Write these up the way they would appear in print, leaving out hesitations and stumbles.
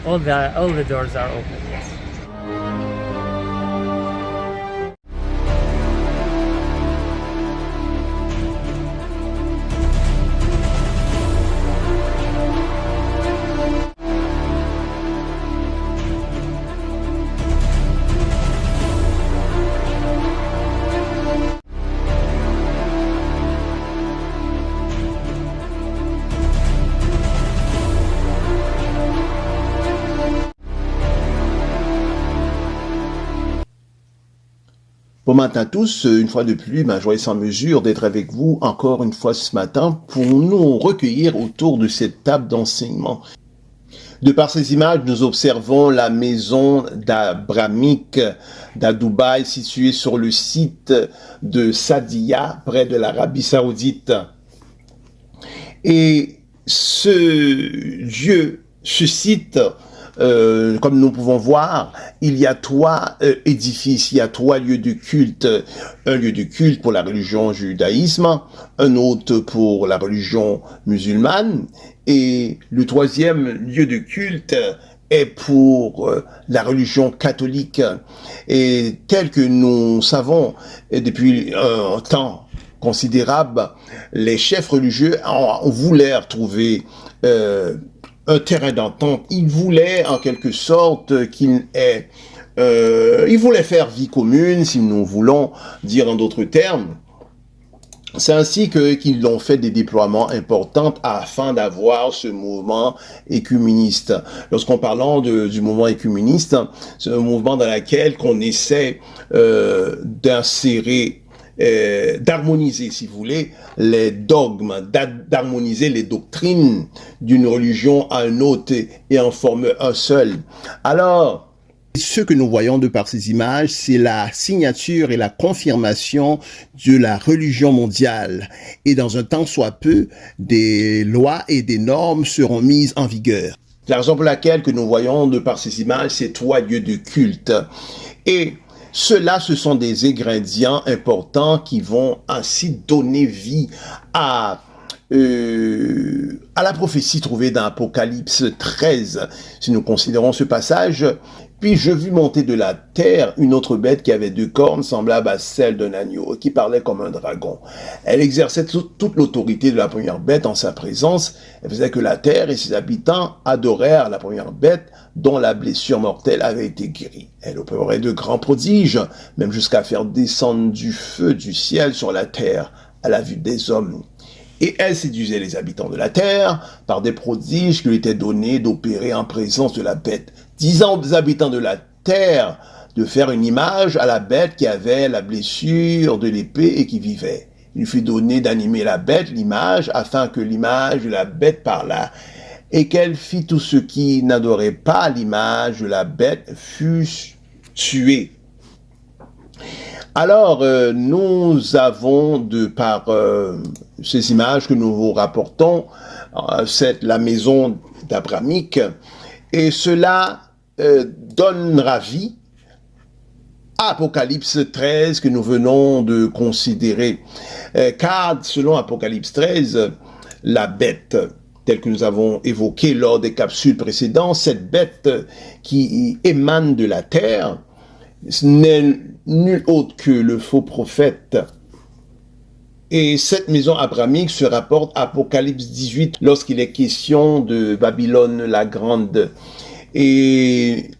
All the doors are open. Yes. Bon matin à tous, une fois de plus, ma joie est sans mesure d'être avec vous encore une fois ce matin pour nous recueillir autour de cette table d'enseignement. De par ces images, nous observons la maison d'Abramic d'Dubaï située sur le site de Sadia, près de l'Arabie Saoudite. Et ce lieu, ce site, comme nous pouvons voir, il y a trois édifices, il y a trois lieux de culte. Un lieu de culte pour la religion judaïsme, un autre pour la religion musulmane, et le troisième lieu de culte est pour la religion catholique. Et tel que nous savons depuis un temps considérable, les chefs religieux voulaient trouver un terrain d'entente. Ils voulaient en quelque sorte ils voulaient faire vie commune, si nous voulons dire en d'autres termes. C'est ainsi qu'ils ont fait des déploiements importants afin d'avoir ce mouvement écuméniste. Lorsqu'on parle du mouvement écuméniste, c'est un mouvement dans lequel on essaie d'insérer, d'harmoniser, si vous voulez, les dogmes, d'harmoniser les doctrines d'une religion à une autre et en former un seul. Alors, ce que nous voyons de par ces images, c'est la signature et la confirmation de la religion mondiale. Et dans un temps soit peu, des lois et des normes seront mises en vigueur. La raison pour laquelle que nous voyons de par ces images, c'est trois lieux de culte. Et ceux-là, ce sont des ingrédients importants qui vont ainsi donner vie à la prophétie trouvée dans Apocalypse 13. Si nous considérons ce passage, puis je vis monter de la terre une autre bête qui avait deux cornes semblables à celle d'un agneau, qui parlait comme un dragon. Elle exerçait toute l'autorité de la première bête en sa présence. Elle faisait que la terre et ses habitants adorèrent la première bête dont la blessure mortelle avait été guérie. Elle opérait de grands prodiges, même jusqu'à faire descendre du feu du ciel sur la terre à la vue des hommes. Et elle séduisait les habitants de la terre par des prodiges qui lui étaient donnés d'opérer en présence de la bête, disant aux habitants de la terre de faire une image à la bête qui avait la blessure de l'épée et qui vivait. Il fut donné d'animer la bête, l'image, afin que l'image de la bête parlât, et qu'elle fit tout ce qui n'adorait pas l'image de la bête fût tué. Alors, nous avons, de par ces images que nous vous rapportons, la maison d'Abramic, et cela donnera vie à Apocalypse 13 que nous venons de considérer. Car, selon Apocalypse 13, la bête, telle que nous avons évoqué lors des capsules précédentes, cette bête qui émane de la terre, ce n'est nul autre que le faux prophète. Et cette maison abramique se rapporte à Apocalypse 18 lorsqu'il est question de Babylone la Grande. Et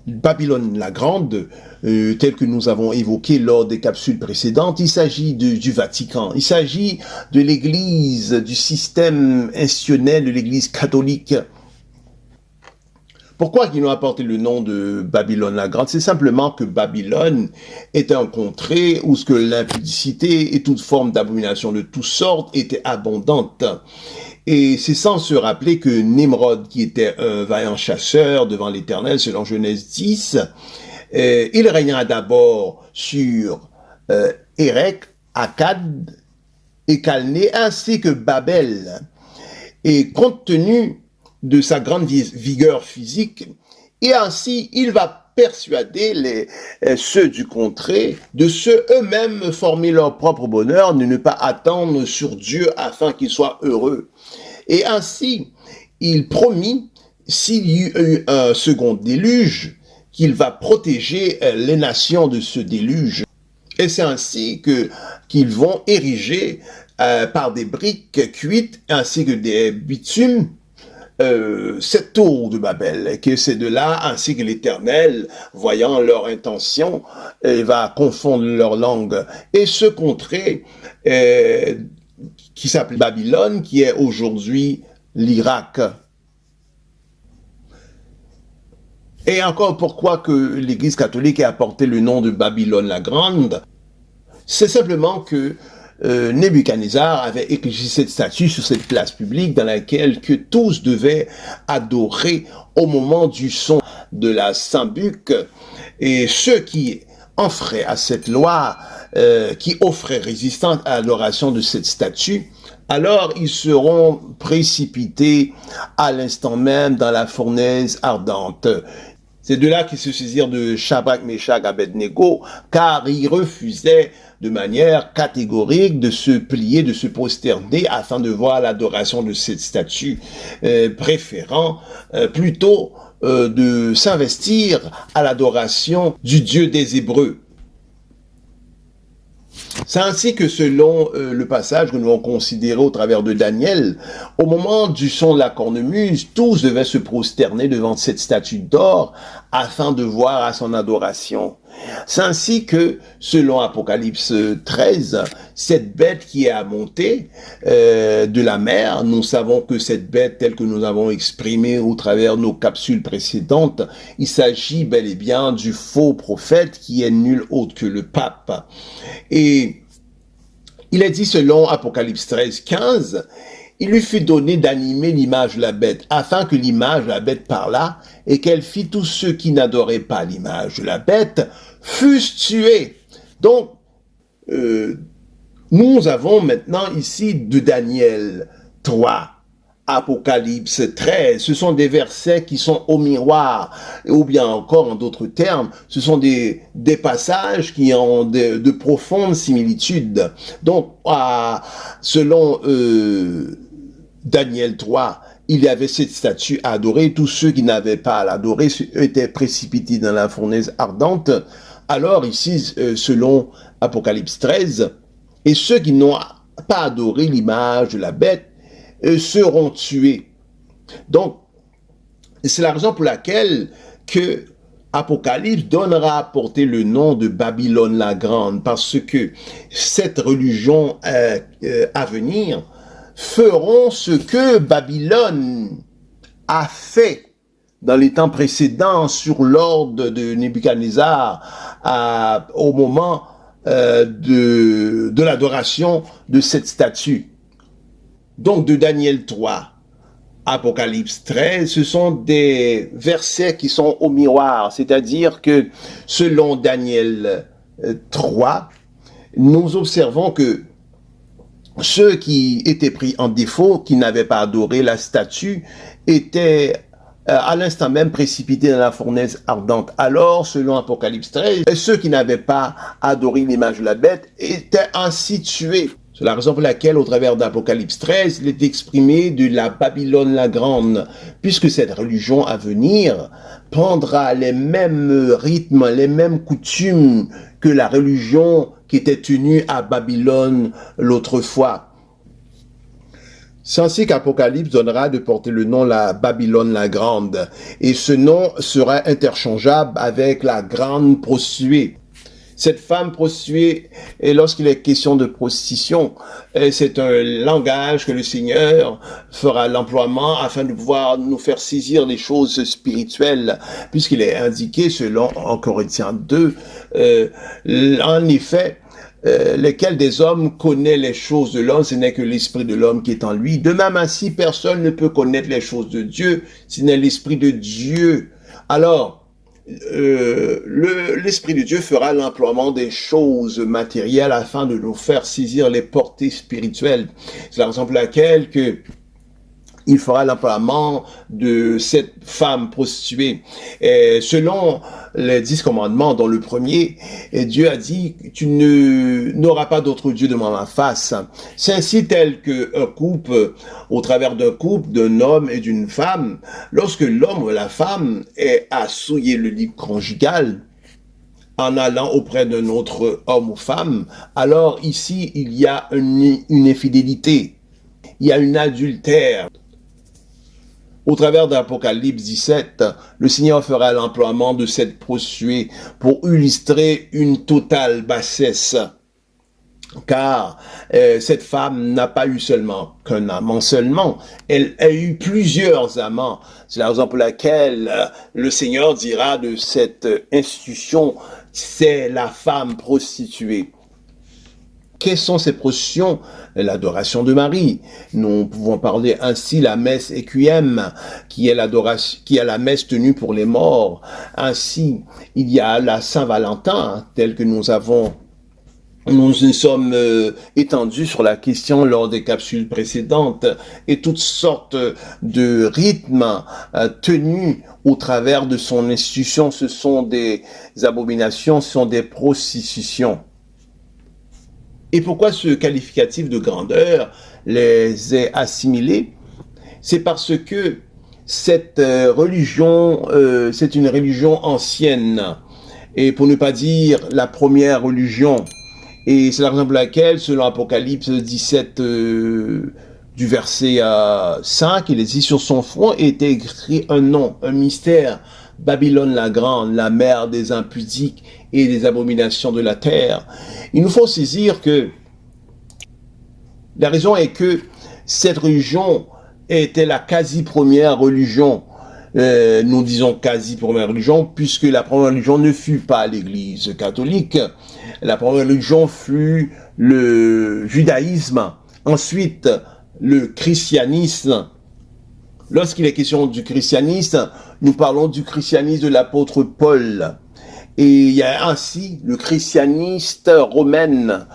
Babylone la Grande, tel que nous avons évoqué lors des capsules précédentes, il s'agit du Vatican, il s'agit de l'Église, du système institutionnel de l'Église catholique. Pourquoi ils ont apporté le nom de Babylone la Grande? C'est simplement que Babylone est un contrée où ce que l'impudicité et toute forme d'abomination de toutes sortes était abondante. Et c'est sans se rappeler que Nimrod, qui était un vaillant chasseur devant l'Éternel, selon Genèse 10, il régna d'abord sur Érec, Akkad et Calné, ainsi que Babel. Et compte tenu de sa grande vigueur physique, et ainsi il va persuader ceux du contrée de ceux eux-mêmes former leur propre bonheur, de ne pas attendre sur Dieu afin qu'il soit heureux. Et ainsi, il promit s'il y a eu un second déluge, qu'il va protéger les nations de ce déluge. Et c'est ainsi qu'ils vont ériger par des briques cuites ainsi que des bitumes cette tour de Babel, et que c'est de là, ainsi que l'Éternel, voyant leur intention, va confondre leur langue. Et ce contrée qui s'appelle Babylone, qui est aujourd'hui l'Irak. Et encore, pourquoi que l'Église catholique a apporté le nom de Babylone la Grande? C'est simplement que Nebuchadnezzar avait érigé cette statue sur cette place publique dans laquelle que tous devaient adorer au moment du son de la sambuc, et ceux qui enfreint à cette loi, qui offraient résistance à l'adoration de cette statue, alors ils seront précipités à l'instant même dans la fournaise ardente. C'est de là qu'ils se saisirent de Shadrach, Meshach, Abednego, car ils refusaient de manière catégorique de se plier, de se prosterner afin de voir l'adoration de cette statue, préférant plutôt de s'investir à l'adoration du Dieu des Hébreux. C'est ainsi que selon le passage que nous avons considéré au travers de Daniel, au moment du son de la cornemuse, tous devaient se prosterner devant cette statue d'or afin de voir à son adoration. C'est ainsi que, selon Apocalypse 13, cette bête qui est à monter de la mer, nous savons que cette bête, telle que nous avons exprimé au travers de nos capsules précédentes, il s'agit bel et bien du faux prophète qui est nul autre que le pape. Et il est dit selon Apocalypse 13, 15, il lui fut donné d'animer l'image de la bête, afin que l'image de la bête parlât, et qu'elle fit tous ceux qui n'adoraient pas l'image de la bête fussent tués. Donc, nous avons maintenant ici de Daniel 3, Apocalypse 13, ce sont des versets qui sont au miroir, ou bien encore en d'autres termes, ce sont des passages qui ont de profondes similitudes. Donc, selon Daniel 3, il y avait cette statue à adorer, tous ceux qui n'avaient pas à l'adorer étaient précipités dans la fournaise ardente. Alors ici, selon Apocalypse 13, et ceux qui n'ont pas adoré l'image de la bête seront tués. Donc, c'est la raison pour laquelle que Apocalypse donnera à porter le nom de Babylone la Grande, parce que cette religion à venir feront ce que Babylone a fait dans les temps précédents sur l'ordre de Nebuchadnezzar au moment de l'adoration de cette statue. Donc de Daniel 3, Apocalypse 13, ce sont des versets qui sont au miroir, c'est-à-dire que selon Daniel 3, nous observons que ceux qui étaient pris en défaut, qui n'avaient pas adoré la statue, étaient à l'instant même précipités dans la fournaise ardente. Alors, selon Apocalypse 13, ceux qui n'avaient pas adoré l'image de la bête étaient ainsi tués. C'est la raison pour laquelle, au travers d'Apocalypse 13, il est exprimé de la Babylone la Grande, puisque cette religion à venir prendra les mêmes rythmes, les mêmes coutumes que la religion qui était tenue à Babylone l'autre fois. C'est ainsi qu'Apocalypse donnera de porter le nom la Babylone la Grande, et ce nom sera interchangeable avec la grande prostituée. Cette femme prostituée, et lorsqu'il est question de prostitution, c'est un langage que le Seigneur fera l'emploiement afin de pouvoir nous faire saisir les choses spirituelles, puisqu'il est indiqué selon en Corinthiens 2, en effet, lesquels des hommes connaissent les choses de l'homme, ce n'est que l'esprit de l'homme qui est en lui. De même ainsi, personne ne peut connaître les choses de Dieu, ce n'est l'esprit de Dieu. Alors, l'Esprit de Dieu fera l'emploiement des choses matérielles afin de nous faire saisir les portées spirituelles. C'est la raison pour laquelle que il fera l'emploiement de cette femme prostituée. Et selon les 10 commandements, dont le premier, Dieu a dit, tu n'auras pas d'autre Dieu devant ma face. C'est ainsi tel qu'un couple, au travers d'un couple, d'un homme et d'une femme, lorsque l'homme ou la femme est à souiller le lit conjugal, en allant auprès d'un autre homme ou femme, alors ici, il y a une infidélité, il y a une adultère. Au travers d'Apocalypse 17, le Seigneur fera l'emploiement de cette prostituée pour illustrer une totale bassesse. Car cette femme n'a pas eu seulement qu'un amant seulement, elle a eu plusieurs amants. C'est la raison pour laquelle le Seigneur dira de cette institution, c'est la femme prostituée. Quelles sont ces processions? L'adoration de Marie. Nous pouvons parler ainsi la messe EQM, qui est l'adoration, qui est la messe tenue pour les morts. Ainsi, il y a la Saint-Valentin, telle que nous nous sommes étendus sur la question lors des capsules précédentes, et toutes sortes de rythmes tenus au travers de son institution. Ce sont des abominations, ce sont des prostitutions. Et pourquoi ce qualificatif de grandeur les est assimilés? C'est parce que cette religion, c'est une religion ancienne, et pour ne pas dire la première religion. Et c'est la raison pour laquelle, selon Apocalypse 17, du verset 5, il est dit, sur son front était écrit un nom, un mystère, Babylone la grande, la mère des impudiques et des abominations de la terre. Il nous faut saisir que la raison est que cette religion était la quasi-première religion. Nous disons quasi-première religion puisque la première religion ne fut pas l'Église catholique. La première religion fut le judaïsme, ensuite le christianisme. Lorsqu'il est question du christianisme, nous parlons du christianisme de l'apôtre Paul. Et il y a ainsi le christianisme romaine.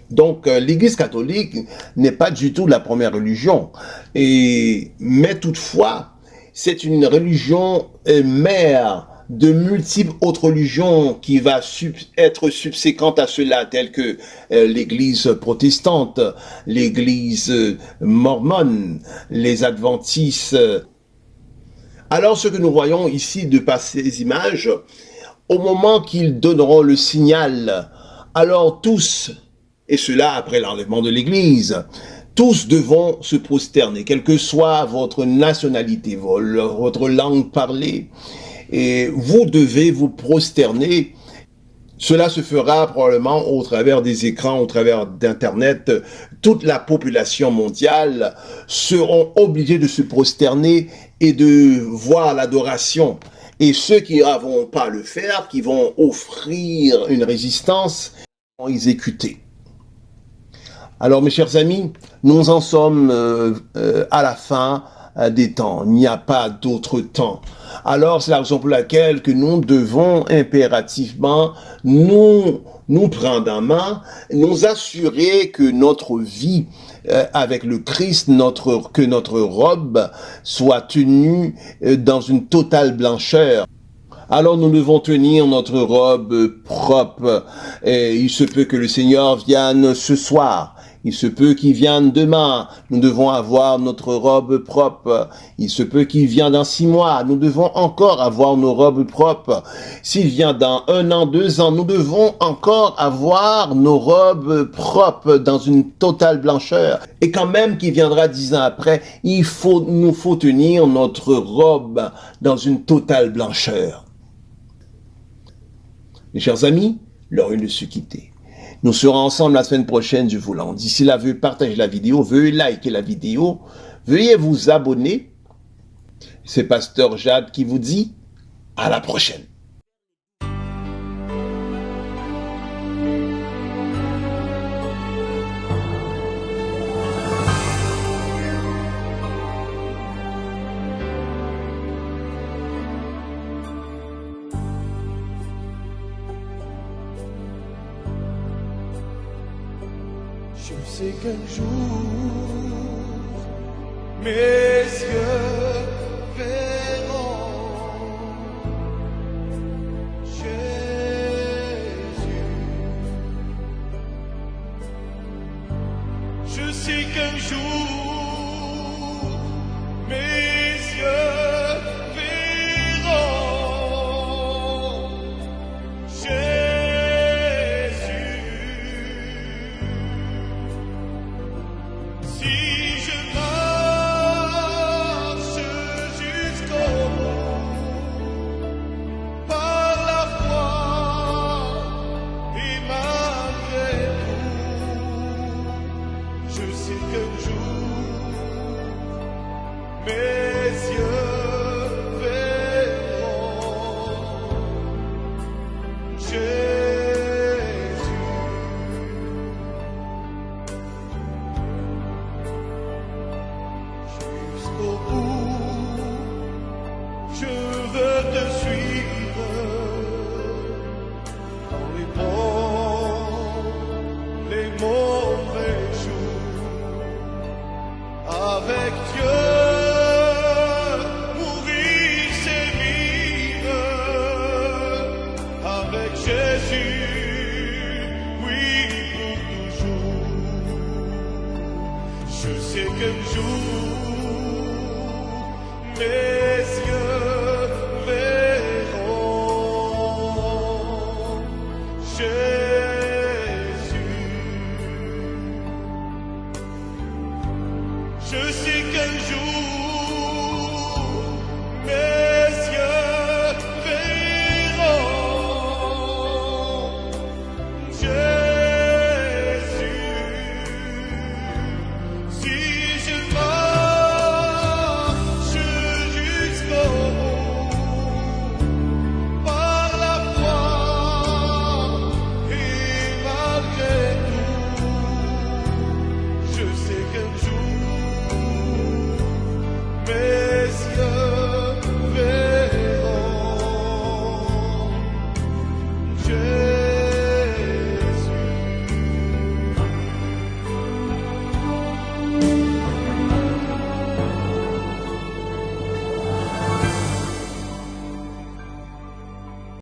Donc l'Église catholique n'est pas du tout la première religion. Mais toutefois, c'est une religion mère de multiples autres religions qui va être subséquente à cela, telles que l'Église protestante, l'Église mormone, les adventistes. Alors ce que nous voyons ici de par ces images, au moment qu'ils donneront le signal, alors tous, et cela après l'enlèvement de l'Église, tous devront se prosterner, quelle que soit votre nationalité, votre langue parlée, et vous devez vous prosterner. Cela se fera probablement au travers des écrans, au travers d'Internet. Toute la population mondiale seront obligés de se prosterner et de voir l'adoration. Et ceux qui ne vont pas le faire, qui vont offrir une résistance, vont exécuter. Alors mes chers amis, nous en sommes à la fin des temps. Il n'y a pas d'autre temps. Alors c'est la raison pour laquelle que nous devons impérativement nous prendre en main, nous assurer que notre vie avec le Christ, que notre robe soit tenue dans une totale blancheur. Alors nous devons tenir notre robe propre. Et il se peut que le Seigneur vienne ce soir. Il se peut qu'il vienne demain. Nous devons avoir notre robe propre. Il se peut qu'il vienne dans 6 mois. Nous devons encore avoir nos robes propres. S'il vient dans 1 an, 2 ans, nous devons encore avoir nos robes propres dans une totale blancheur. Et quand même qu'il viendra 10 ans après, nous faut tenir notre robe dans une totale blancheur. Mes chers amis, l'heure est de se quitter. Nous serons ensemble la semaine prochaine, Dieu voulant. D'ici là, veuillez partager la vidéo, veuillez liker la vidéo, veuillez vous abonner. C'est Pasteur Jade qui vous dit à la prochaine. Je sais qu'un jour mes yeux verront Jésus. Je sais qu'un jour mes yeux verront Jésus. Si je marche jusqu'au bout par la foi et malgré tout, je sais qu'un jour mes yeux verront Jésus. Jusqu'au bout, je veux te suivre dans les bons, les mauvais jours. Avec Dieu, mourir c'est vivre. Avec Jésus, oui pour toujours. Je sais qu'un jour, mes yeux verront Jésus. Je sais qu'un jour